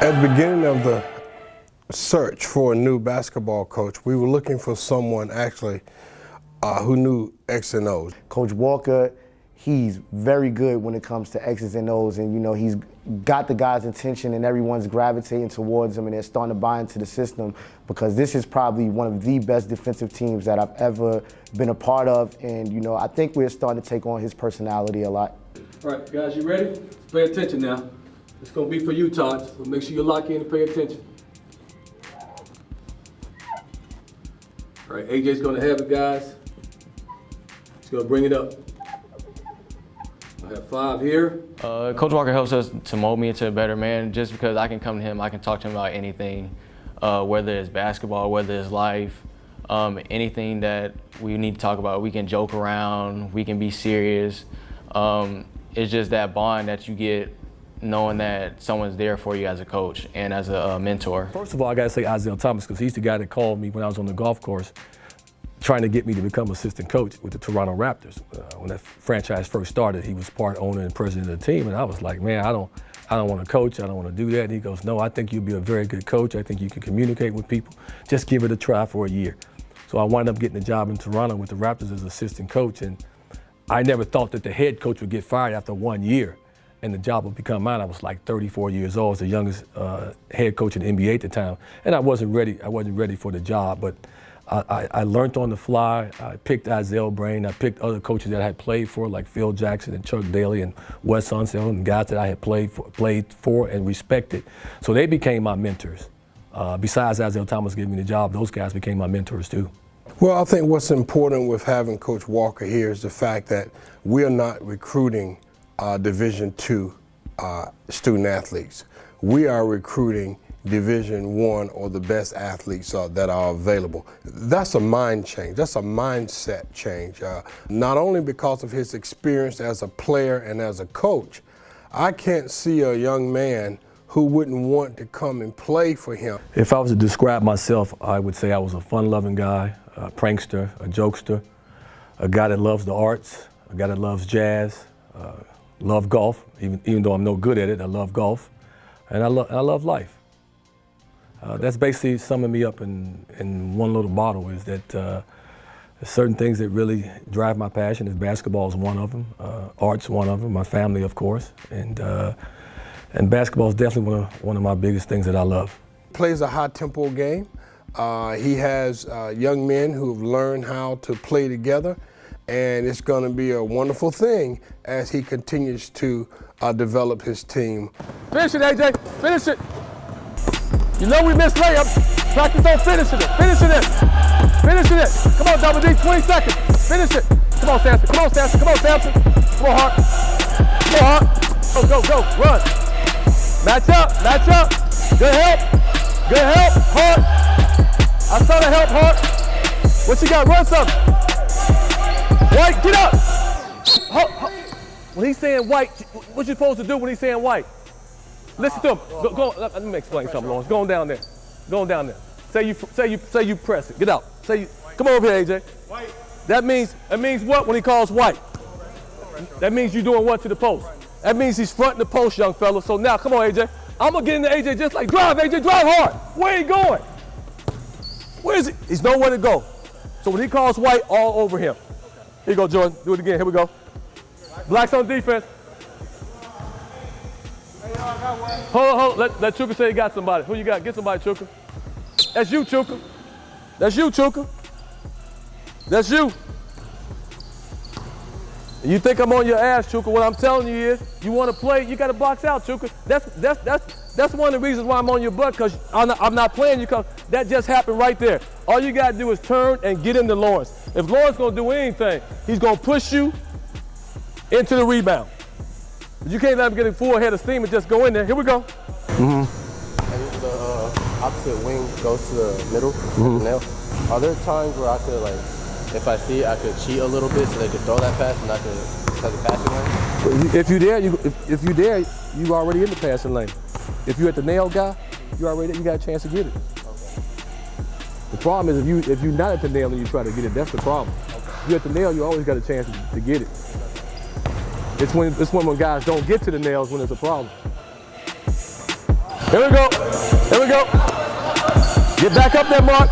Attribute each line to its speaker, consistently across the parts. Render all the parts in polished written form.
Speaker 1: At the beginning of the search for a new basketball coach, we were looking for someone actually who knew X and O's.
Speaker 2: Coach Walker, he's very good when it comes to X's and O's, and you know he's got the guys' attention and everyone's gravitating towards him and they're starting to buy into the system because this is probably one of the best defensive teams that I've ever been a part of, and you know I think we're starting to take on his personality a lot.
Speaker 3: All right, guys, you ready? Pay attention now. It's going to be for you, Todd, so make sure you lock in and pay attention. All right, AJ's going to have it, guys. He's going to bring it up. I have 5 here.
Speaker 4: Coach Walker helps us to mold me into a better man just because I can come to him, I can talk to him about anything, whether it's basketball, whether it's life, anything that we need to talk about. We can joke around, we can be serious. It's just that bond that you get knowing that someone's there for you as a coach and as a mentor.
Speaker 5: First of all, I got to say Isaiah Thomas because he's the guy that called me when I was on the golf course trying to get me to become assistant coach with the Toronto Raptors. When that franchise first started, he was part owner and president of the team, and I was like, man, I don't want to coach, I don't want to do that. And he goes, no, I think you'll be a very good coach. I think you can communicate with people. Just give it a try for a year. So I wound up getting a job in Toronto with the Raptors as assistant coach, and I never thought that the head coach would get fired after 1 year and the job would become mine. I was like 34 years old, I was the youngest head coach in the NBA at the time, and I wasn't ready for the job, but I learned on the fly. I picked Isaiah's brain. I picked other coaches that I had played for, like Phil Jackson and Chuck Daly and Wes Unseld, and guys that I had played for and respected. So they became my mentors. Besides Isaiah Thomas giving me the job, those guys became my mentors too.
Speaker 1: Well, I think what's important with having Coach Walker here is the fact that we are not recruiting Division II student athletes. We are recruiting Division I or the best athletes that are available. That's a mind change. That's a mindset change. Not only because of his experience as a player and as a coach, I can't see a young man who wouldn't want to come and play for him.
Speaker 5: If I was to describe myself, I would say I was a fun-loving guy, a prankster, a jokester, a guy that loves the arts, a guy that loves jazz, love golf, even though I'm no good at it, I love golf, and I love life. That's basically summing me up in one little bottle, is that there's certain things that really drive my passion. Basketball is one of them, art's one of them, my family, of course, and basketball is definitely one of my biggest things that I love.
Speaker 1: Plays a high-tempo game. He has young men who have learned how to play together, and it's going to be a wonderful thing as he continues to develop his team.
Speaker 3: Finish it, AJ. Finish it. You know we missed layups. Practice on finishing it. Finishing it. Finishing it. Come on, Double D. 20 seconds. Finish it. Come on, Samson. Come on, Samson. Come on, Samson. Come on, Hart. Come on, Hart. Go. Run. Match up. Match up. Good help. Good help, Hart. I saw the help, Hart. What you got? Run something. White, get up. When he's saying white, what you supposed to do when he's saying white? Listen to him. Go. Let me explain something, Lawrence. Go on down there. Go on down there. Say you press it. Get out. Come over here, AJ. White. That means what when he calls white? That means you're doing what to the post? That means he's fronting the post, young fella. So now, come on, AJ. I'm gonna get into AJ just like drive, AJ, drive hard. Where he going? Where is he? He's nowhere to go. So when he calls white, all over him. Here you go, Jordan. Do it again. Here we go. Blacks on defense. Hold on. Let Chuka say he got somebody. Who you got? Get somebody, Chuka. That's you, Chuka. That's you, Chuka. That's you. You think I'm on your ass, Chuka? What I'm telling you is, you want to play, you got to box out, Chuka. That's one of the reasons why I'm on your butt, because I'm not playing you, because that just happened right there. All you got to do is turn and get into Lawrence. If Lawrence going to do anything, he's going to push you into the rebound. You can't let him get a full head of steam and just go in there. Here we go.
Speaker 6: And the opposite wing goes to the middle. Nail. Are there times where I could, like, if I see it, I could cheat a little bit so they could throw that pass and I could have the passing lane?
Speaker 3: If you're there, you already in the passing lane. If you're at the nail guy, you got a chance to get it.
Speaker 6: Okay.
Speaker 3: The problem is if you're not at the nail and you try to get it, that's the problem. Okay. If you're at the nail, you always got a chance to get it. It's when guys don't get to the nails when it's a problem. Here we go. Here we go. Get back up there, Mark.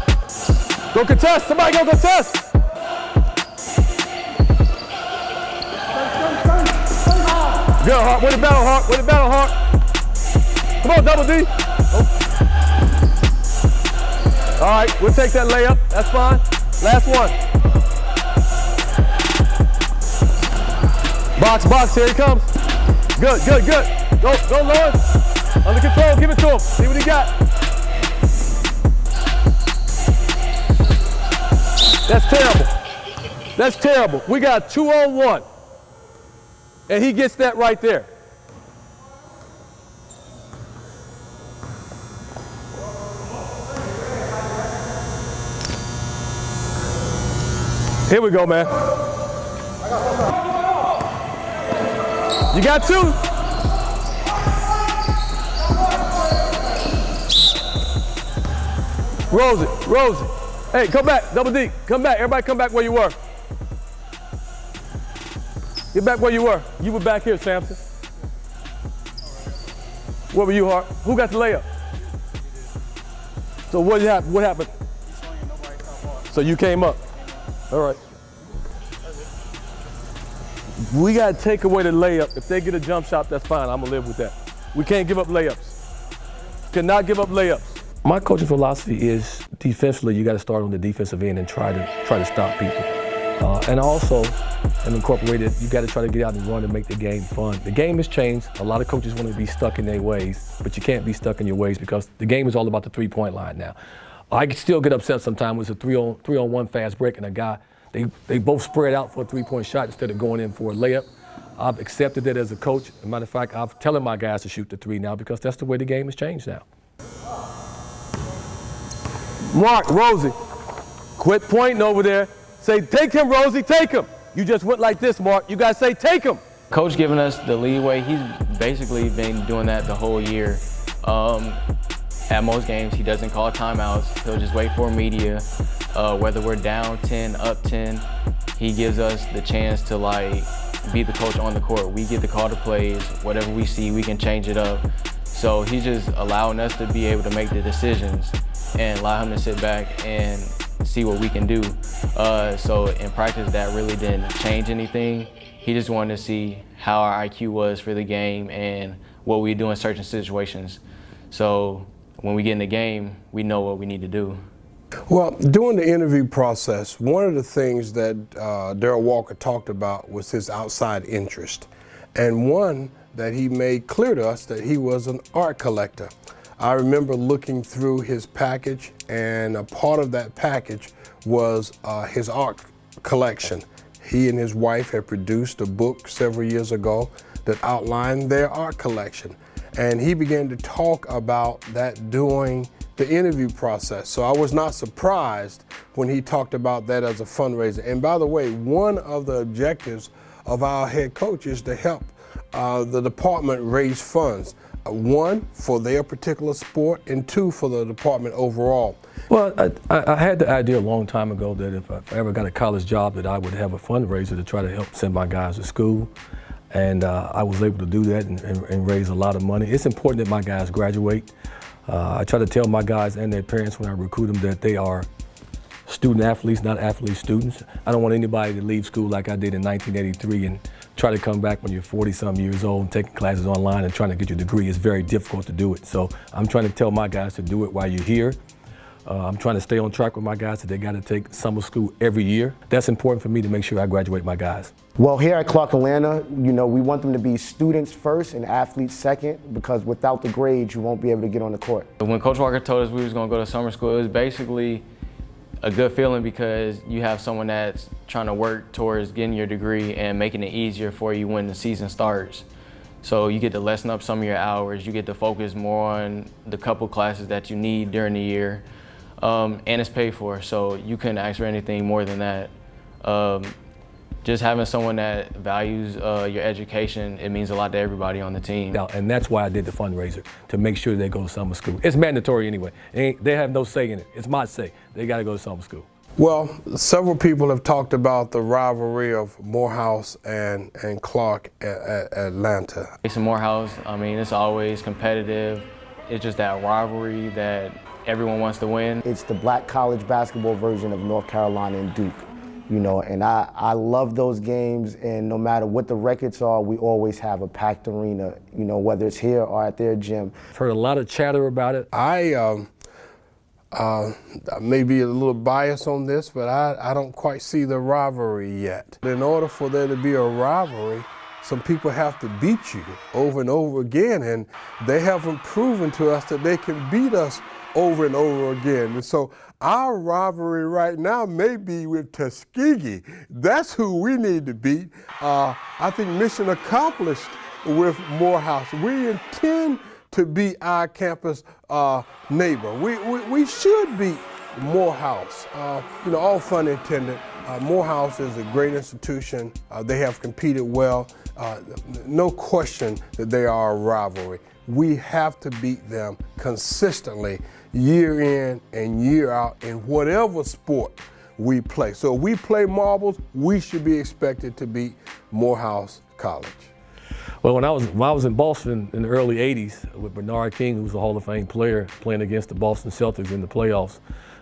Speaker 3: Go contest. Somebody go contest. Good, Hart. Win the battle, Hart. Win the battle, Hart. Come on, Double D. Oh. All right, we'll take that layup. That's fine. Last one. Box, box. Here he comes. Good, good, good. Go, Lawrence. Under control. Give it to him. See what he got. That's terrible. That's terrible. We got 2-on-1. And he gets that right there. Here we go, man. You got 2. Rosie. Hey, come back, Double D. Come back. Everybody come back where you were. Get back where you were. You were back here, Samson. Where were you, Hart? Who got the layup? So what happened? What happened? So you came up. All right. We got to take away the layup. If they get a jump shot, that's fine. I'm going to live with that. We can't give up layups. Cannot give up layups.
Speaker 5: My coaching philosophy is defensively, you got to start on the defensive end and try to stop people. And also, and incorporated, you got to try to get out and run and make the game fun. The game has changed. A lot of coaches want to be stuck in their ways, but you can't be stuck in your ways because the game is all about the three-point line now. I can still get upset sometimes when it's a three-on-one fast break and a guy, they both spread out for a three-point shot instead of going in for a layup. I've accepted it as a coach. As a matter of fact, I'm telling my guys to shoot the 3 now because that's the way the game has changed now.
Speaker 3: Mark, Rosie, quit pointing over there. Say, take him, Rosie, take him. You just went like this, Mark. You got to say, take him.
Speaker 4: Coach giving us the leeway. He's basically been doing that the whole year. At most games, he doesn't call timeouts. He'll just wait for media. Whether we're down 10, up 10, he gives us the chance to be the coach on the court. We get to call the plays. Whatever we see, we can change it up. So he's just allowing us to be able to make the decisions and allow him to sit back and see what we can do. So in practice, that really didn't change anything. He just wanted to see how our IQ was for the game and what we do in certain situations. So when we get in the game, we know what we need to do.
Speaker 1: Well, during the interview process, one of the things that Darrell Walker talked about was his outside interest. And one that he made clear to us that he was an art collector. I remember looking through his package, and a part of that package was his art collection. He and his wife had produced a book several years ago that outlined their art collection. And he began to talk about that during the interview process. So I was not surprised when he talked about that as a fundraiser. And by the way, one of the objectives of our head coach is to help the department raise funds. 1, for their particular sport, and 2, for the department overall.
Speaker 5: Well, I had the idea a long time ago that if I ever got a college job that I would have a fundraiser to try to help send my guys to school. And I was able to do that and raise a lot of money. It's important that my guys graduate. I try to tell my guys and their parents when I recruit them that they are student athletes, not athlete students. I don't want anybody to leave school like I did in 1983 and try to come back when you're 40-some years old and taking classes online and trying to get your degree. It's very difficult to do it. So I'm trying to tell my guys to do it while you're here. I'm trying to stay on track with my guys that they got to take summer school every year. That's important for me to make sure I graduate my guys.
Speaker 2: Well, here at Clark Atlanta, we want them to be students first and athletes second, because without the grades, you won't be able to get on the court.
Speaker 4: When Coach Walker told us we was going to go to summer school, it was basically a good feeling because you have someone that's trying to work towards getting your degree and making it easier for you when the season starts. So you get to lessen up some of your hours, you get to focus more on the couple classes that you need during the year, and it's paid for, so you couldn't ask for anything more than that. Just having someone that values your education, it means a lot to everybody on the team.
Speaker 5: And that's why I did the fundraiser, to make sure they go to summer school. It's mandatory anyway. They have no say in it. It's my say. They got to go to summer school.
Speaker 1: Well, several people have talked about the rivalry of Morehouse and Clark at Atlanta.
Speaker 4: It's in Morehouse. I mean, it's always competitive. It's just that rivalry that everyone wants to win.
Speaker 2: It's the black college basketball version of North Carolina and Duke, you know, and I love those games, and no matter what the records are, we always have a packed arena, you know, whether it's here or at their gym.
Speaker 5: I've heard a lot of chatter about it.
Speaker 1: I may be a little biased on this, but I don't quite see the rivalry yet. In order for there to be a rivalry, some people have to beat you over and over again, and they haven't proven to us that they can beat us over and over again. And so our rivalry right now may be with Tuskegee. That's who we need to beat. I think mission accomplished with Morehouse. We intend to be our campus neighbor. We should beat Morehouse. You know, all fun intended. Morehouse is a great institution. They have competed well. No question that they are a rivalry. We have to beat them consistently, year in and year out, in whatever sport we play. So if we play marbles, we should be expected to beat Morehouse College.
Speaker 5: Well, when I was in Boston in the early 80s with Bernard King, who was a Hall of Fame player, playing against the Boston Celtics in the playoffs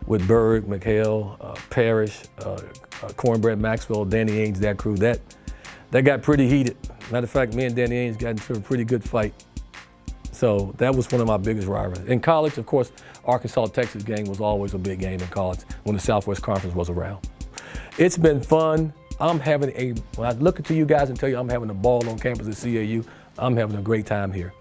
Speaker 5: with Berg, McHale, Parrish, Cornbread Maxwell, Danny Ainge, that crew, that got pretty heated. Matter of fact, me and Danny Ainge got into a pretty good fight. So that was one of my biggest rivalries. In college, of course, Arkansas-Texas game was always a big game in college when the Southwest Conference was around. It's been fun. When I look at you guys and tell you I'm having a ball on campus at CAU, I'm having a great time here.